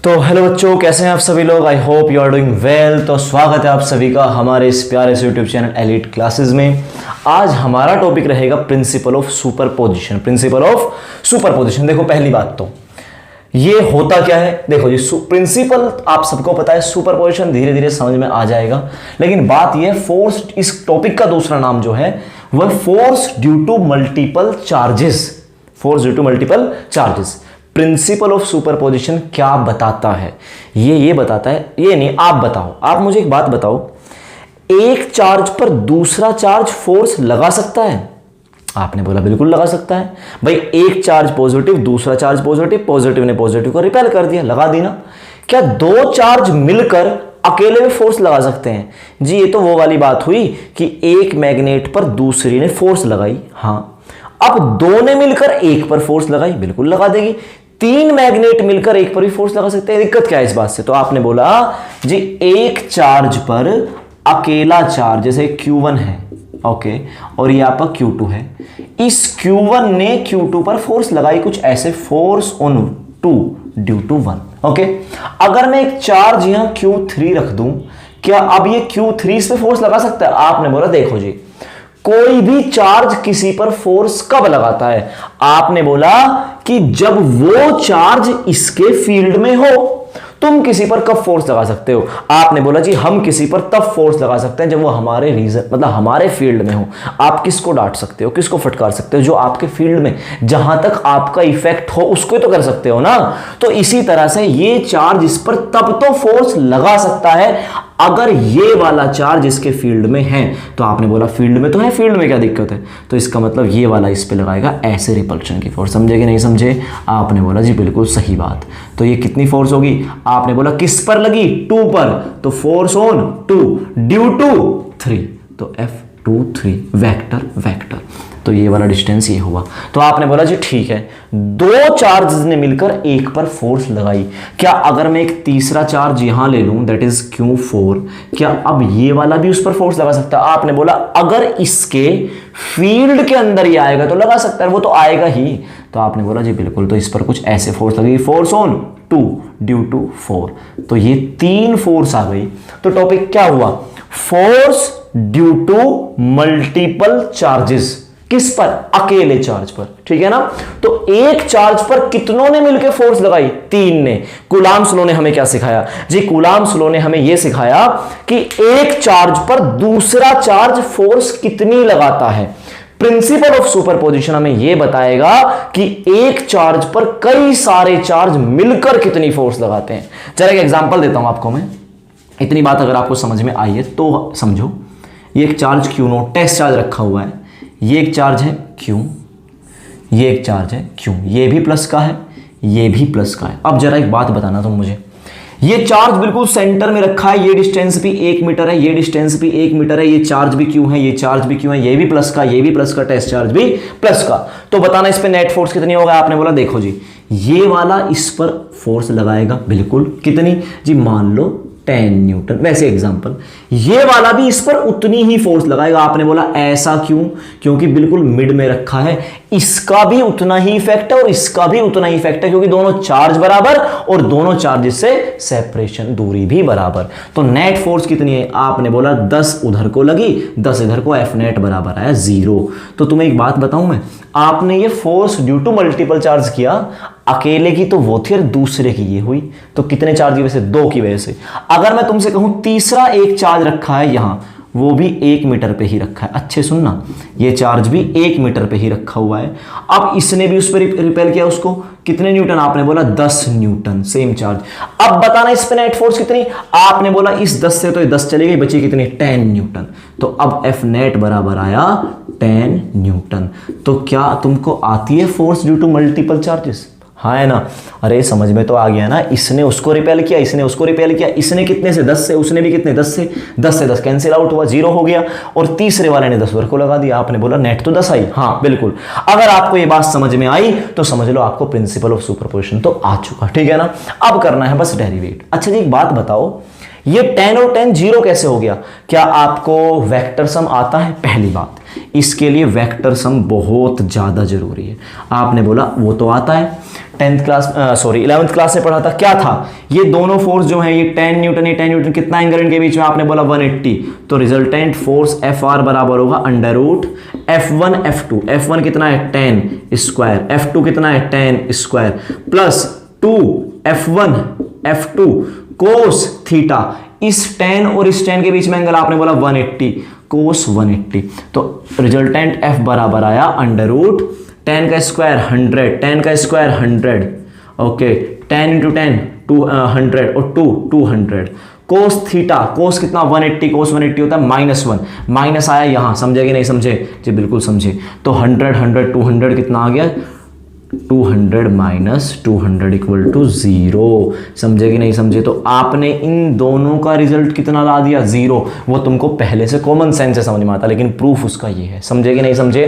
तो हेलो बच्चों, कैसे हैं आप सभी लोग। I hope you are doing well. तो स्वागत है आप सभी का हमारे इस प्यारे से यूट्यूब चैनल एलीट क्लासेस में। आज हमारा टॉपिक रहेगा principal of superposition. Principal of superposition, देखो पहली बात तो ये होता क्या है। देखो जी, प्रिंसिपल आप सबको पता है, सुपरपोजिशन धीरे धीरे समझ में आ जाएगा। लेकिन बात यह फोर्स, इस टॉपिक का दूसरा नाम जो है वह force due to multiple charges. Force due to multiple charges. Principle of superposition क्या बताता है? ये बताता है, ये नहीं, आप बताओ। आप मुझे एक बात बताओ, एक चार्ज पर दूसरा चार्ज फोर्स लगा सकता है? आपने बोला बिल्कुल लगा सकता है। भाई एक चार्ज पॉजिटिव, दूसरा चार्ज पॉजिटिव, पॉजिटिव ने पॉजिटिव को रिपेल कर दिया, लगा दी ना। क्या दो चार्ज मिलकर अकेले में फोर्स लगा सकते हैं? जी, ये तो वो वाली बात हुई कि एक मैग्नेट पर दूसरी ने फोर्स लगाई। हाँ, अब दो ने मिलकर एक पर फोर्स लगाई, बिल्कुल लगा देगी। तीन मैग्नेट मिलकर एक पर भी फोर्स लगा सकते हैं। दिक्कत क्या है इस बात से? तो आपने बोला जी, एक चार्ज पर अकेला चार्ज जैसे Q1 है, ओके, और ये आपका Q2 है। इस Q1 ने Q2 पर फोर्स लगाई, कुछ ऐसे, force on 2 due to 1, okay. अगर मैं एक चार्ज यहां Q3 रख दूं, क्या अब ये Q3 इस पे फोर्स लगा सकता है? आपने बोला देखो जी, कोई भी चार्ज किसी पर फोर्स कब लगाता है? आपने बोला कि जब वो चार्ज इसके फील्ड में हो। तुम किसी पर कब फोर्स लगा सकते हो? आपने बोला जी, हम किसी पर तब फोर्स लगा सकते हैं जब वो हमारे रीजन, मतलब हमारे फील्ड में हो। आप किसको डांट सकते हो, किसको फटकार सकते हो? जो आपके फील्ड में, जहां तक आपका इफेक्ट हो उसको ही तो कर सकते हो ना। तो इसी तरह से ये चार्ज इस पर तब तो फोर्स लगा सकता है अगर ये वाला चार्ज इसके फील्ड में है। तो आपने बोला फील्ड में तो है, फील्ड में क्या दिक्कत है? तो इसका मतलब ये वाला इस पे लगाएगा ऐसे रिपल्शन की फोर्स। समझे कि नहीं समझे? आपने बोला जी बिल्कुल सही बात। तो ये कितनी फोर्स होगी? आपने बोला किस पर लगी? 2 पर, तो फोर्स ऑन 2 ड्यू टू 3, तो F23 वेक्टर वेक्टर। तो ये वाला डिस्टेंस ये हुआ। तो आपने बोला जी ठीक है, दो चार्जेस ने मिलकर एक पर फोर्स लगाई। क्या अगर मैं एक तीसरा चार्ज यहां ले लूं, दैट इज Q4, क्या अब ये वाला भी उस पर फोर्स लगा सकता है? आपने बोला अगर इसके फील्ड के अंदर ही आएगा तो लगा सकता है, वो तो आएगा ही। तो आपने बोला जी बिल्कुल, तो इस पर कुछ ऐसे फोर्स लगेगी, फोर्स ऑन 2 ड्यू टू 4। तो ये 3 फोर्स आ गई। तो टॉपिक क्या हुआ? Force due to multiple charges. किस पर? अकेले चार्ज पर, ठीक है ना। तो एक चार्ज पर कितनों ने मिलकर फोर्स लगाई? 3 ने। कूलाम्ब्स लॉ ने हमें क्या सिखाया जी? कूलाम्ब्स लॉ ने हमें यह सिखाया कि एक चार्ज पर दूसरा चार्ज फोर्स कितनी लगाता है। प्रिंसिपल ऑफ सुपरपोजिशन हमें यह बताएगा कि एक चार्ज पर कई सारे चार्ज मिलकर कितनी फोर्स लगाते हैं। जरा एक एग्जांपल देता हूं आपको मैं। इतनी बात अगर आपको समझ में आई है तो समझो। ये एक चार्ज Q0 टेस्ट चार्ज रखा हुआ है। ये एक चार्ज है Q, ये एक चार्ज है Q, ये भी प्लस का है, ये भी प्लस का है। अब जरा एक बात बताना तुम मुझे, ये चार्ज बिल्कुल सेंटर में रखा है, ये डिस्टेंस भी 1 मीटर है, ये डिस्टेंस भी 1 मीटर है, ये चार्ज भी Q है, ये चार्ज भी Q है, ये भी प्लस का, ये भी प्लस का, टेस्ट चार्ज भी प्लस का। तो बताना इस पे नेट फोर्स कितनी होगा? आपने बोला देखो जी, ये वाला इस पर फोर्स लगाएगा, बिल्कुल कितनी जी? मान लो 10 न्यूटन। वैसे एग्जांपल, ये वाला भी इस पर उतनी ही फोर्स लगाएगा। आपने बोला ऐसा क्यों? क्योंकि बिल्कुल मिड में रखा है, इसका भी उतना ही इफेक्ट है और इसका भी उतना ही इफेक्ट है, क्योंकि दोनों चार्ज बराबर और दोनों चार्जेस से सेपरेशन, दूरी भी बराबर। तो नेट फोर्स कितनी है? आपने बोला 10 उधर को लगी, 10 इधर को, F नेट बराबर आया 0। तो तुम्हें एक बात बताऊं मैं, आपने ये force due to multiple charge किया, अकेले की तो वो थी और दूसरे की ये हुई। तो कितने चार्ज की वजह से? 2 की वजह से। अगर मैं तुमसे कहूं तीसरा एक चार्ज रखा है यहां, वो भी 1 मीटर पे ही रखा है। अच्छे सुनना, ये चार्ज भी 1 मीटर पे ही रखा हुआ है। अब इसने भी उस पर रिपेल किया, उसको कितने न्यूटन? आपने बोला 10 न्यूटन, सेम चार्ज। अब बताना इस पे नेट फोर्स कितनी? आपने बोला इस 10 से तो ये 10 चली गई, बची कितनी? 10 न्यूटन। तो अब F नेट बराबर आया 10 न्यूटन। तो क्या तुमको आती है force due to multiple charges? हाँ है ना। अरे समझ में तो आ गया ना। इसने उसको रिपेल किया, इसने उसको रिपेल किया, इसने कितने से? 10 से, उसने भी कितने? 10 से। 10 से 10 कैंसिल आउट हुआ, 0 हो गया, और तीसरे वाले ने 10 वर्ग को लगा दिया। आपने बोला नेट तो 10 आई। हाँ बिल्कुल। अगर आपको ये बात समझ में आई तो समझ लो आपको प्रिंसिपल ऑफ सुपरपोजिशन तो आ चुका, ठीक है ना। अब करना है बस डेरिवेट। अच्छा जी एक बात बताओ, ये 10 और 10 0 कैसे हो गया? क्या आपको वेक्टर सम आता है? पहली बात, इसके लिए वेक्टर सम बहुत ज्यादा जरूरी है। आपने बोला वो तो आता है। 10th क्लास 11th क्लास में पढ़ा था, क्या था, ये दोनों फोर्स जो है, ये 10 न्यूटन, ये 10 न्यूटन, कितना एंगल इनके बीच में, आपने बोला 180, तो रिजल्टेंट फोर्स Fr बराबर होगा under root F1 F2, F1 कितना है 10 स्क्वायर, F2 कितना है 10 square, plus 2 F1 F2 cos theta, इस 10 और इस 10 के बीच में एंगल आपने बोला 180 कोस 180, तो रिजल्टेंट F बराबर आया अंडर रूट 10 का स्क्वायर 100, 10 का स्क्वायर 100, ओके 10 इंटू 10 200 और 200 कोस थीटा, कोस कितना 180, कोस 180 होता है -1, माइनस आया यहां, समझे कि नहीं समझे जी, बिल्कुल समझे, तो 100 100 200 कितना आ गया 200 माइनस 200 इक्वल टू 0, समझे कि नहीं समझे, तो आपने इन दोनों का रिजल्ट कितना ला दिया 0, वो तुमको पहले से कॉमन सेंस से समझ में आता, लेकिन प्रूफ उसका ये है, समझे कि नहीं समझे।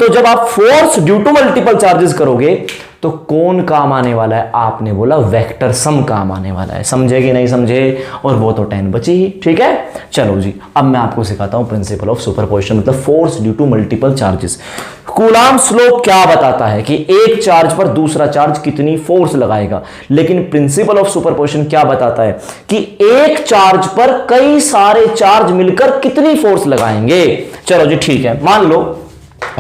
तो जब आप force due to multiple charges करोगे तो कौन काम आने वाला है, आपने बोला वेक्टर सम काम आने वाला है, समझे कि नहीं समझे, और वो तो 10 बची ही, ठीक है। चलो जी, अब मैं आपको सिखाता हूं प्रिंसिपल ऑफ सुपरपोजिशन, मतलब force due to multiple charges. Coulomb's law क्या बताता है कि एक चार्ज पर दूसरा चार्ज कितनी फोर्स लगाएगा, लेकिन प्रिंसिपल ऑफ सुपरपोजिशन क्या बताता है कि एक चार्ज पर कई सारे चार्ज मिलकर कितनी फोर्स लगाएंगे। चलो जी ठीक है, मान लो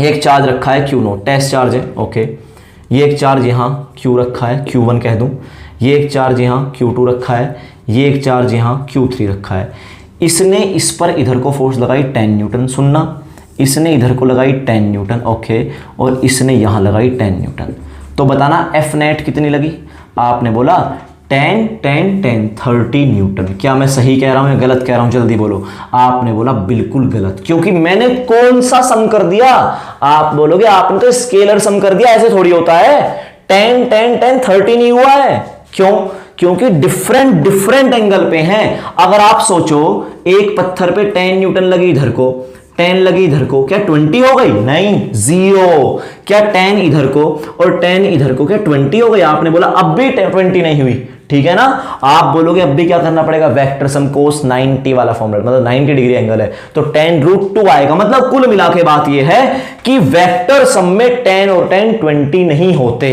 एक चार्ज रखा है Q0, टेस्ट चार्ज है, ओके, ये एक चार्ज यहाँ Q रखा है, Q1 कह दूं, ये एक चार्ज यहाँ Q2 रखा है, ये एक चार्ज यहाँ Q3 रखा है। इसने इस पर इधर को फोर्स लगाई 10 न्यूटन, सुनना, इसने इधर को लगाई 10 न्यूटन, ओके, और इसने यहाँ लगाई 10 न्यूटन, तो बताना F नेट कितनी लगी, आपने बोला 10 10 10 30 न्यूटन। क्या मैं सही कह रहा हूं या गलत कह रहा हूं, जल्दी बोलो। आपने बोला बिल्कुल गलत, क्योंकि मैंने कौन सा सम कर दिया, आप बोलोगे आपने तो स्केलर सम कर दिया, ऐसे थोड़ी होता है, 10 10 10 30 नहीं हुआ है, क्यों, क्योंकि डिफरेंट एंगल पे हैं। अगर आप सोचो एक पत्थर पे 10 न्यूटन लगी इधर को, 10 लगी इधर को, क्या 20 हो गई, नहीं 0, क्या 10 इधर को और 10 इधर को, क्या 20 हो गई, आपने बोला अब भी 20 नहीं हुई, ठीक है ना। आप बोलोगे अब भी क्या करना पड़ेगा, वेक्टर सम कोस 90 वाला फॉर्मूला, मतलब 90 डिग्री एंगल है तो 10√2 आएगा, मतलब कुल मिला के बात यह है कि वेक्टर सम में 10 और 10 20 नहीं होते,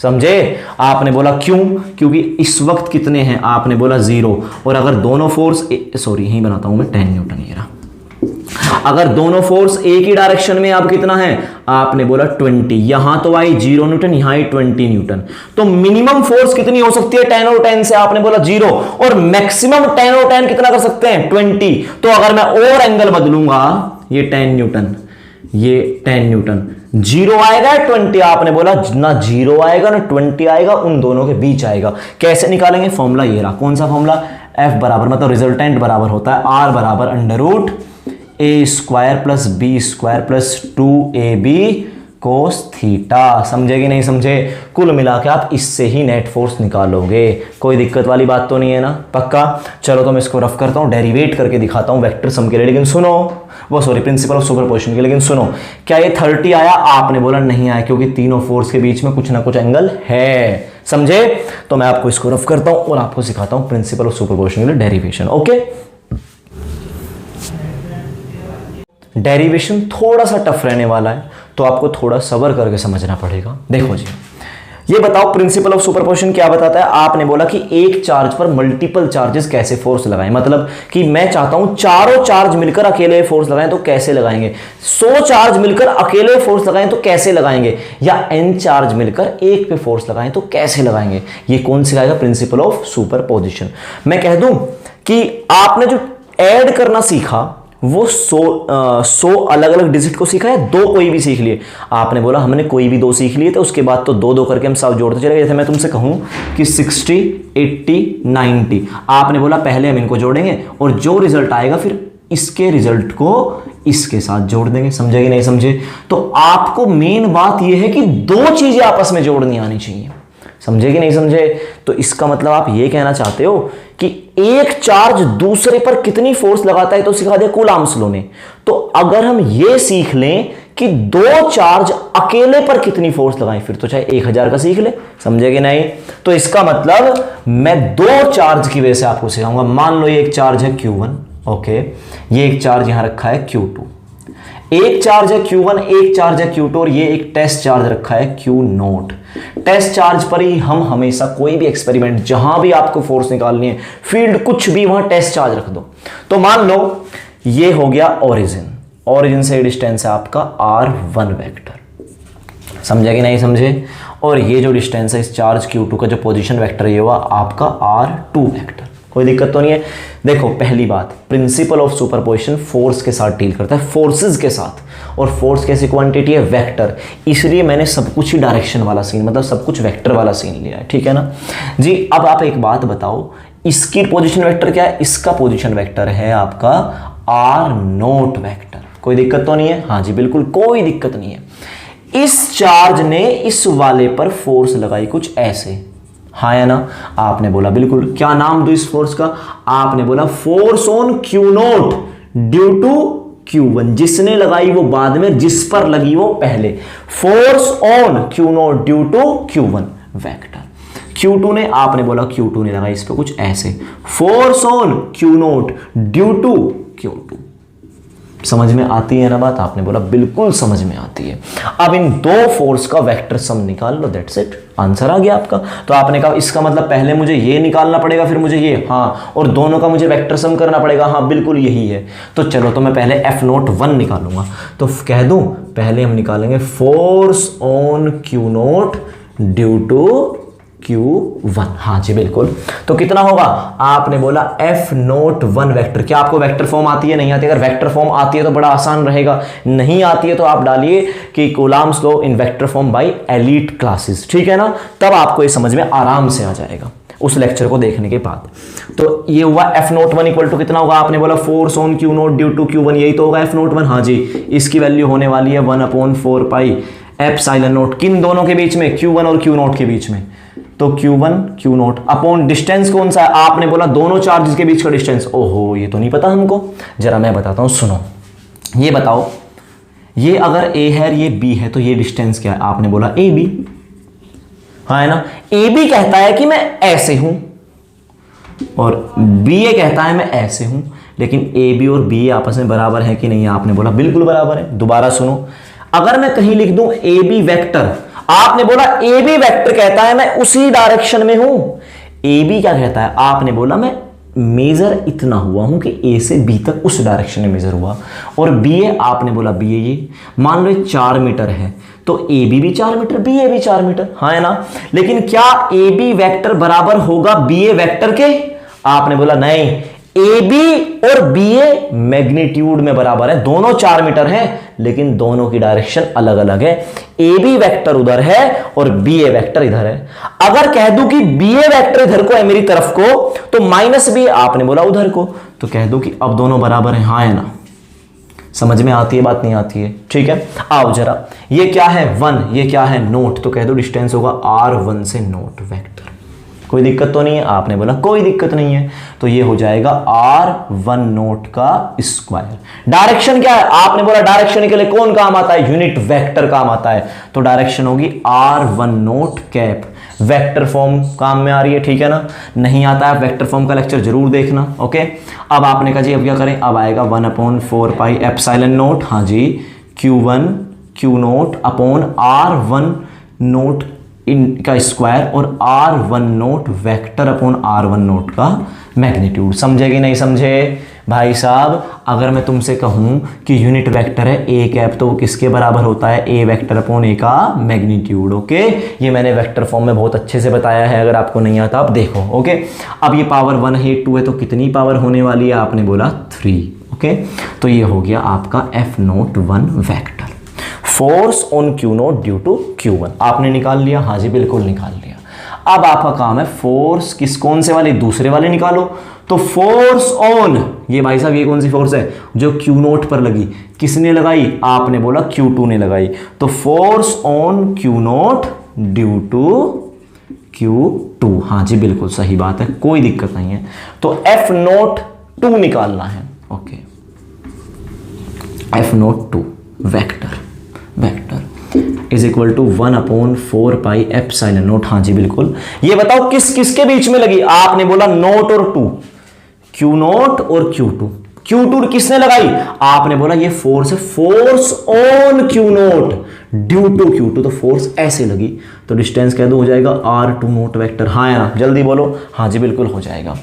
समझे। आपने बोला क्यों, क्योंकि इस वक्त कितने हैं, आपने बोला 0, और अगर दोनों फोर्स, सॉरी यही बनाता हूं मैं 10 न्यूटन, ये रहा, अगर दोनों फोर्स एक ही डायरेक्शन में, आप कितना है, आपने बोला 20, यहां तो आई 0 न्यूटन, यहां आई 20 न्यूटन, तो मिनिमम फोर्स कितनी हो सकती है 10 और 10 से, आपने बोला 0, और मैक्सिमम 10 और 10 कितना कर सकते हैं 20, तो अगर मैं और एंगल बदलूंगा, ये 10 न्यूटन, ये 10 न्यूटन, 0 आएगा 20, आपने बोला ना 0 आएगा ना 20 आएगा, उन दोनों के बीच आएगा। कैसे निकालेंगे, फॉर्मूला ये रहा, कौन सा फॉर्मूला, F बराबर, मतलब रिजल्टेंट बराबर होता है R बराबर under root A square plus B square plus 2AB cos theta, समझे कि नहीं समझे। कुल मिला के आप इससे ही नेट फोर्स निकालोगे, कोई दिक्कत वाली बात तो नहीं है ना, पक्का। चलो तो मैं इसको रफ करता हूं, डेरिवेट करके दिखाता हूं वेक्टर सम के लिए, लेकिन सुनो, वो सॉरी प्रिंसिपल ऑफ सुपरपोजिशन के, लेकिन सुनो, क्या ये 30 आया, आपने बोला नहीं आया, क्योंकि तीनों फोर्स के बीच में कुछ ना कुछ एंगल है, समझे। तो मैं आपको इसको रफ करता हूं और आपको सिखाता हूं प्रिंसिपल ऑफ सुपरपोजिशन के लिए डेरिवेशन, ओके। डेरिवेशन थोड़ा सा टफ रहने वाला है, तो आपको थोड़ा सब्र करके समझना पड़ेगा। देखो जी, ये बताओ प्रिंसिपल ऑफ सुपरपोजिशन क्या बताता है। आपने बोला कि एक चार्ज पर मल्टीपल चार्जेस कैसे फोर्स लगाएं, मतलब कि मैं चाहता हूं चारों चार्ज मिलकर अकेले फोर्स लगाएं तो कैसे लगाएंगे, 100 चार्ज मिलकर अकेले फोर्स लगाएं तो कैसे लगाएंगे, या n चार्ज मिलकर एक पे फोर्स लगाएं तो कैसे लगाएंगे। ये कौन सिखाएगा, प्रिंसिपल ऑफ सुपरपोजिशन। मैं कह दूं कि आपने जो ऐड करना सीखा वो 100 अलग अलग डिजिट को सीखा है, 2 कोई भी सीख लिए। आपने बोला हमने कोई भी 2 सीख लिए थे, उसके बाद तो 2 2 करके हम सब जोड़ते चले गए। जैसे मैं तुमसे कहूं कि 60 80 90, आपने बोला पहले हम इनको जोड़ेंगे और जो रिजल्ट आएगा फिर इसके रिजल्ट को इसके साथ जोड़ देंगे, समझे कि नहीं समझे। तो आपको मेन बात यह है कि 2 चीजें आपस में जोड़नी आनी चाहिए, समझे कि नहीं समझे। तो इसका मतलब आप ये कहना चाहते हो कि एक चार्ज दूसरे पर कितनी फोर्स लगाता है तो सिखा दिया कूलॉम्स लॉ ने। तो अगर हम ये सीख लें कि 2 चार्ज अकेले पर कितनी फोर्स लगाएं, फिर तो चाहे 1000 का सीख ले, समझे कि नहीं। तो इसका मतलब मैं 2 चार्ज की वजह से आपको सिखाऊंगा। मान लो ये एक चार्ज है Q1, ओके, ये एक चार्ज यहां रखा है Q2, एक चार्ज है Q1, एक चार्ज है Q2 और ये एक टेस्ट चार्ज रखा है Q0। टेस्ट चार्ज पर ही हम हमेशा कोई भी एक्सपेरिमेंट, जहां भी आपको फोर्स निकालनी है, फील्ड कुछ भी, वहां टेस्ट चार्ज रख दो। तो मान लो ये हो गया ओरिजिन, ओरिजिन से डिस्टेंस है आपका r1 वेक्टर, समझे कि नहीं समझे? और ये जो डिस्टेंस है इस चार्ज q2 का, जो पोजीशन वेक्टर ये हुआ आपका r2 वेक्टर। कोई दिक्कत तो नहीं है? देखो पहली बात, प्रिंसिपल ऑफ सुपरपोजिशन फोर्स के साथ डील करता है, फोर्सेस के साथ, और फोर्स कैसी क्वांटिटी है? वेक्टर। इसलिए मैंने सब कुछ ही डायरेक्शन वाला सीन, मतलब सब कुछ वेक्टर वाला सीन लिया है, ठीक है ना जी। अब आप एक बात बताओ, इसकी पोजीशन वेक्टर क्या है? इसका पोजीशन वेक्टर है आपका r0 वेक्टर। कोई दिक्कत तो नहीं है? हाँ जी बिल्कुल कोई दिक्कत नहीं है। इस चार्ज ने इस वाले पर फोर्स लगाई कुछ ऐसे, हाँ या ना? आपने बोला बिल्कुल। क्या नाम दो इस फोर्स का? आपने बोला force on Q0 due to Q1। जिसने लगाई वो बाद में, जिस पर लगी वो पहले। Force on Q0 due to Q1 vector. Q2 ने, आपने बोला Q2 ने लगाई इस पे कुछ ऐसे, force on Q0 due to Q2। समझ में आती है ना बात? आपने बोला बिल्कुल समझ में आती है। अब इन दो फोर्स का वेक्टर सम निकाल लो, दैट्स इट, आंसर आ गया आपका। तो आपने कहा इसका मतलब पहले मुझे ये निकालना पड़ेगा, फिर मुझे ये, हाँ, और दोनों का मुझे वेक्टर सम करना पड़ेगा, हाँ बिल्कुल यही है। तो चलो, तो मैं पहले F01 निकालूंगा। तो कह दूं पहले हम निकालेंगे force on Q0 due to Q1, हाँ जी बिल्कुल। तो कितना होगा? आपने बोला F01 वेक्टर। क्या आपको वेक्टर फॉर्म आती है? नहीं आती? अगर वेक्टर फॉर्म आती है तो बड़ा आसान रहेगा, नहीं आती है तो आप डालिए कि Coulomb's law in vector form by elite classes, ठीक है ना? तब आपको ये समझ में आराम से आ जाएगा उस लेक्चर को देखने के बाद। तो ये हुआ F01 इक्वल टू कितना होगा? आपने बोला force on Q0 due to Q1, यही तो होगा F01। हाँ जी, इसकी वैल्यू होने वाली है 1/4 पाई एप्सिलॉन नॉट, किन दोनों के बीच में? Q1 और Q0 के बीच में। तो Q1 Q0 अपॉन डिस्टेंस कौन सा है? आपने बोला दोनों चार्जेस के बीच का डिस्टेंस। ओहो, ये तो नहीं पता हमको, जरा मैं बताता हूं, सुनो। ये बताओ, ये अगर A है ये B है, तो ये डिस्टेंस क्या है? आपने बोला AB, हाँ है ना? AB कहता है कि मैं ऐसे हूं, और BA कहता है मैं ऐसे हूं, लेकिन AB और BA आपस में बराबर है कि नहीं? आपने बोला बिल्कुल बराबर है। दोबारा सुनो, अगर मैं कहीं लिख दूं AB वेक्टर, आपने बोला AB वेक्टर कहता है मैं उसी डायरेक्शन में हूं। AB क्या कहता है? आपने बोला मैं मेजर इतना हुआ हूं कि A से B तक उस डायरेक्शन में मेजर हुआ। और BA, आपने बोला BA, ये मान लो 4 मीटर है, तो AB भी 4 मीटर, BA भी 4 मीटर, हाँ है ना? लेकिन क्या AB वेक्टर बराबर होगा BA वेक्टर के? आपने बोला नहीं, AB और BA मैग्नीट्यूड में बराबर है, दोनों 4 मीटर हैं, लेकिन दोनों की डायरेक्शन अलग अलग है। AB वेक्टर उधर है और BA वेक्टर इधर है। अगर कह दूं कि BA वेक्टर इधर को है मेरी तरफ को, तो -B, आपने बोला उधर को, तो कह दो कि अब दोनों बराबर हैं, हाँ है ना? समझ में आती है बात? नहीं आती है? ठीक है, आओ जरा, ये क्या है 1, ये क्या है नोट, तो कह दो डिस्टेंस होगा R1 से नोट वेक्टर। कोई दिक्कत तो नहीं है? आपने बोला कोई दिक्कत नहीं है। तो ये हो जाएगा R1 नोट का स्क्वायर। डायरेक्शन क्या है? आपने बोला डायरेक्शन के लिए कौन काम आता है? यूनिट वेक्टर काम आता है। तो डायरेक्शन होगी R1 note cap. Vector form काम में आ रही है, ठीक है ना? नहीं आता है वेक्टर फॉर्म का लेक्चर जरूर देखना, ओके। अब आपने कहा जी अब क्या करें? अब आएगा 1/4 पाई एप्सिलॉन नोट, हाँ जी, Q1 Q0 upon R1 note इनका स्क्वायर, और R1 note vector upon R1 note का मैग्नीट्यूड। समझे कि नहीं समझे भाई साहब? अगर मैं तुमसे कहूं कि यूनिट वेक्टर है A कैप, तो वो किसके बराबर होता है? A वेक्टर अपॉन A का मैग्नीट्यूड, ओके। ये मैंने वेक्टर फॉर्म में बहुत अच्छे से बताया है, अगर आपको नहीं आता आप देखो, ओके। अब ये पावर 1 है 2 है, तो कितनी पावर होने वाली है? आपने बोला 3, ओके। तो ये हो गया आपका F01 vector. Force on Q0 due to Q1 आपने निकाल लिया, हाँ जी बिल्कुल निकाल लिया। अब आपका काम है फोर्स कौन से वाले? दूसरे वाले निकालो। तो फोर्स ऑन, ये भाई साहब ये कौन सी फोर्स है? जो Q0 पर लगी। किसने लगाई? आपने बोला Q2 ने लगाई। तो force on Q0 due to Q2, हाँ जी बिल्कुल सही बात है, कोई दिक्कत नहीं है। तो F02 निकालना है, okay. F02 vector is equal to 1/4 pi epsilon naught, हाँ जी बिल्कुल। ये बताओ किस किस के बीच में लगी? आपने बोला नोट और 2, Q0 और Q2, Q2 किसने लगाई? आपने बोला ये फोर्स है, force on Q note due to Q2, तो फोर्स ऐसे लगी, तो डिस्टेंस कह दो हो जाएगा R2 नोट वेक्टर। हाँ या ना, जल्दी बोलो। हाँ जी बिल्कुल हो जाएगा।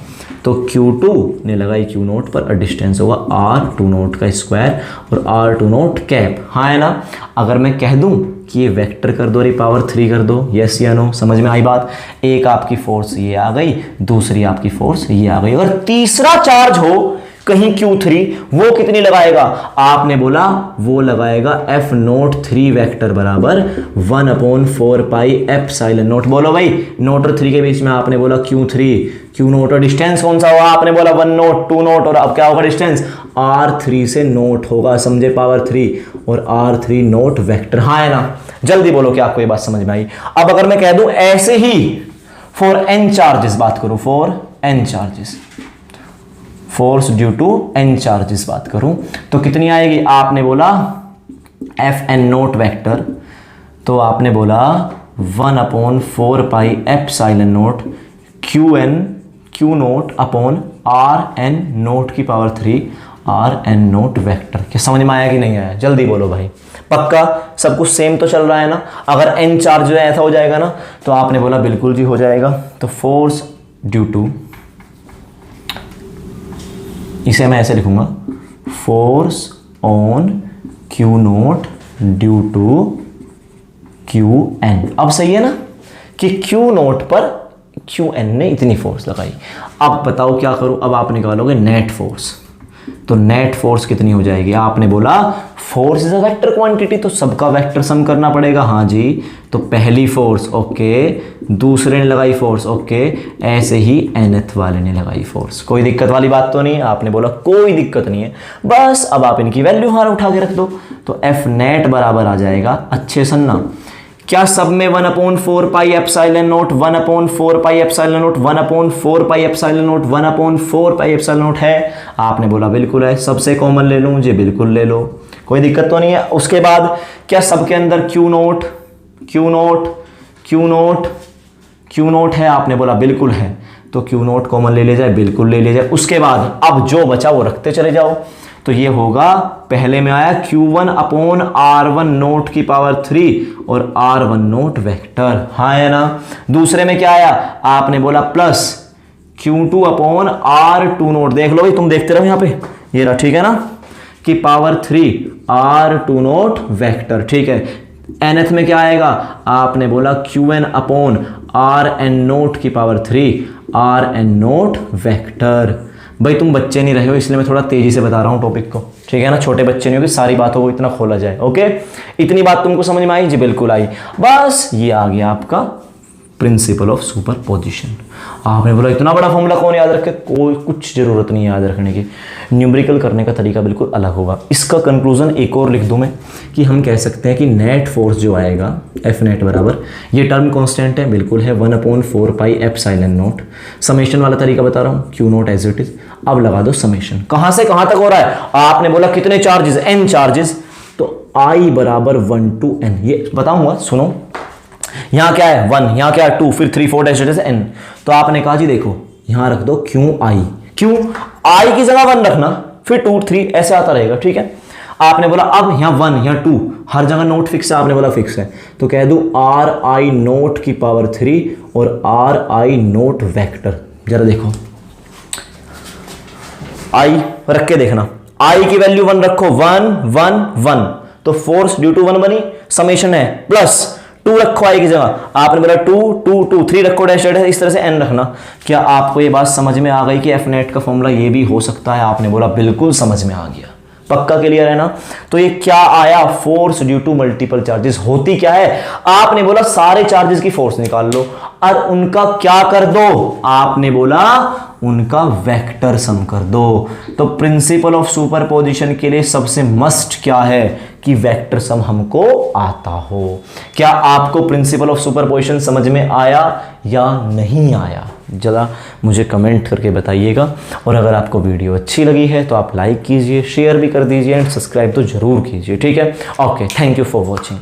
तो Q2 ने लगाई Q नोट पर और डिस्टेंस होगा R2 नोट का स्क्वायर और R2 नोट कैप। हाँ है ना। अगर मैं कह दूं कि ये वेक्टर कर दो, पावर 3 कर दो, यस या नो, समझ में आई बात? एक आपकी फोर्स ये आ गई, दूसरी आपकी फोर्स ये आ गई। अगर तीसरा चार्ज हो कहीं Q3, वो कितनी लगाएगा? आपने बोला वो लगाएगा F नोट 3 वेक्टर बराबर 1/4 पाई एप्सिलॉन नोट। बोलो भाई, नोट और 3 के बीच में आपने बोला Q3, Q नोट, और डिस्टेंस कौन सा हुआ? आपने बोला 1 नोट 2 नोट, और अब क्या होगा डिस्टेंस? R3 से नोट होगा, समझे, पावर 3 और R3 नोट वेक्टर। हाँ है ना। जल्दी बोलो कि आपको ये बात समझ में आई। अब अगर मैं कह दूं ऐसे ही फॉर n चार्जेस बात करूं, for n charges, force due to n charges बात करूं, तो कितनी आएगी? आपने बोला Fn नोट वेक्टर, तो आपने बोला 1/4 pi epsilon note Q naught upon Rn note की पावर 3 Rn नोट वेक्टर। क्या समझ में आया कि नहीं आया? जल्दी बोलो भाई। पक्का सब कुछ सेम तो चल रहा है ना? अगर n चार्ज जो है ऐसा हो जाएगा ना, तो आपने बोला बिल्कुल जी हो जाएगा। तो फोर्स ड्यू टू, इसे मैं ऐसे लिखूंगा, force on Q note due to Qn। अब सही है ना कि Q नोट पर Qn ने इतनी फोर्स लगाई। अब बताओ क्या करूं? अब आप निकालोगे नेट फोर्स, तो नेट फोर्स कितनी हो जाएगी? आपने बोला force is a vector quantity, तो सबका वेक्टर सम करना पड़ेगा। हाँ जी, तो पहली फोर्स ओके, दूसरे ने लगाई फोर्स ओके, ऐसे ही nth वाले ने लगाई फोर्स। कोई दिक्कत वाली बात तो नहीं है? आपने बोला कोई दिक्कत नहीं है। बस अब आप इनकी वैल्यू हार उठा के रख दो, तो F नेट बराबर आ जाएगा, अच्छे सन्ना, क्या सब में 1/4 pi epsilon note, 1/4 pi epsilon note, 1/4 pi epsilon note, 1/4 pi epsilon note है? आपने बोला बिल्कुल है। सबसे कॉमन ले लूं जी? बिल्कुल ले लो, कोई दिक्कत तो नहीं है। उसके बाद क्या सबके अंदर Q note, Q note, Q note, Q note है? आपने बोला बिल्कुल है, तो Q नोट कॉमन ले जाए, बिल्कुल ले जाए। उसके बाद अब जो बचा वो रखते चले जाओ, तो ये होगा, पहले में आया Q1 अपॉन R1 नोट की पावर 3 और R1 नोट वेक्टर। हाँ है ना। दूसरे में क्या आया? आपने बोला plus Q2 upon R2 note. देख लो भाई, तुम देखते रहो यहाँ पे, ये रहा, ठीक है ना, कि पावर 3 R2 नोट वेक्टर, ठीक है। nth में क्या आएगा? आपने बोला Qn अपॉन Rn नोट की पावर 3 Rn नोट वेक्टर। भाई तुम बच्चे नहीं रहे हो, इसलिए मैं थोड़ा तेजी से बता रहा हूँ टॉपिक को, ठीक है ना। छोटे बच्चे नहीं हो कि सारी बातों को इतना खोला जाए। ओके, इतनी बात तुमको समझ में आई जी? बिल्कुल आई। बस ये आ गया आपका प्रिंसिपल ऑफ सुपरपोजिशन। आपने बोला इतना बड़ा फॉर्मूला कौन याद रखे? कोई कुछ जरूरत नहीं है याद रखने की, न्यूमेरिकल करने का तरीका बिल्कुल अलग होगा। इसका कंक्लूजन एक और लिख दूं मैं, कि हम कह सकते हैं कि नेट फोर्स जो आएगा एफ नेट बराबर, ये टर्म कांस्टेंट है, बिल्कुल है, 1/4 पाई एप्सिलॉन नोट। समेशन वाला तरीका बता रहा हूँ, Q not as it is. अब लगा दो समेशन, कहां से कहां तक हो रहा है? आपने बोला कितने चार्जेस? n चार्जेस, तो I बराबर 1 to n। ये बताऊंगा, सुनो। यहां क्या है? 1, यहां क्या है? 2, फिर 3 4 डैश n। तो आपने कहा जी देखो, यहां रख दो क्यों आई, क्यों I की जगह 1 रखना, फिर 2 3 ऐसे आता रहेगा, ठीक है। आपने बोला अब यहां 1 यहां 2, हर जगह नोट फिक्स है, आपने बोला फिक्स है, तो कह दू RI नोट की पावर 3 और RI नोट वेक्टर। जरा देखो, I रख के देखना, I की वैल्यू 1 रखो, 1 1 1, तो फोर्स ड्यू टू 1 बनी, समेशन है, प्लस 2 रखो I की जगह, आपने बोला 2 2 2 3 रखो डैश डैश, इस तरह से n रखना। क्या आपको ये बात समझ में आ गई कि एफ नेट का फॉर्मूला ये भी हो सकता है? आपने बोला बिल्कुल समझ में आ गया, पक्का क्लियर है ना। तो ये क्या आया? Force due to multiple charges. होती क्या है? आपने बोला सारे चार्जेस की फोर्स निकाल लो और उनका क्या कर दो? आपने बोला उनका वेक्टर सम कर दो। तो प्रिंसिपल ऑफ सुपरपोजिशन के लिए सबसे मस्ट क्या है कि वेक्टर सम हमको आता हो। क्या आपको प्रिंसिपल ऑफ सुपरपोजिशन समझ में आया या नहीं आया? जरा मुझे कमेंट करके बताइएगा। और अगर आपको वीडियो अच्छी लगी है तो आप लाइक कीजिए, शेयर भी कर दीजिए एंड सब्सक्राइब तो जरूर कीजिए, ठीक है। Okay, thank you for watching.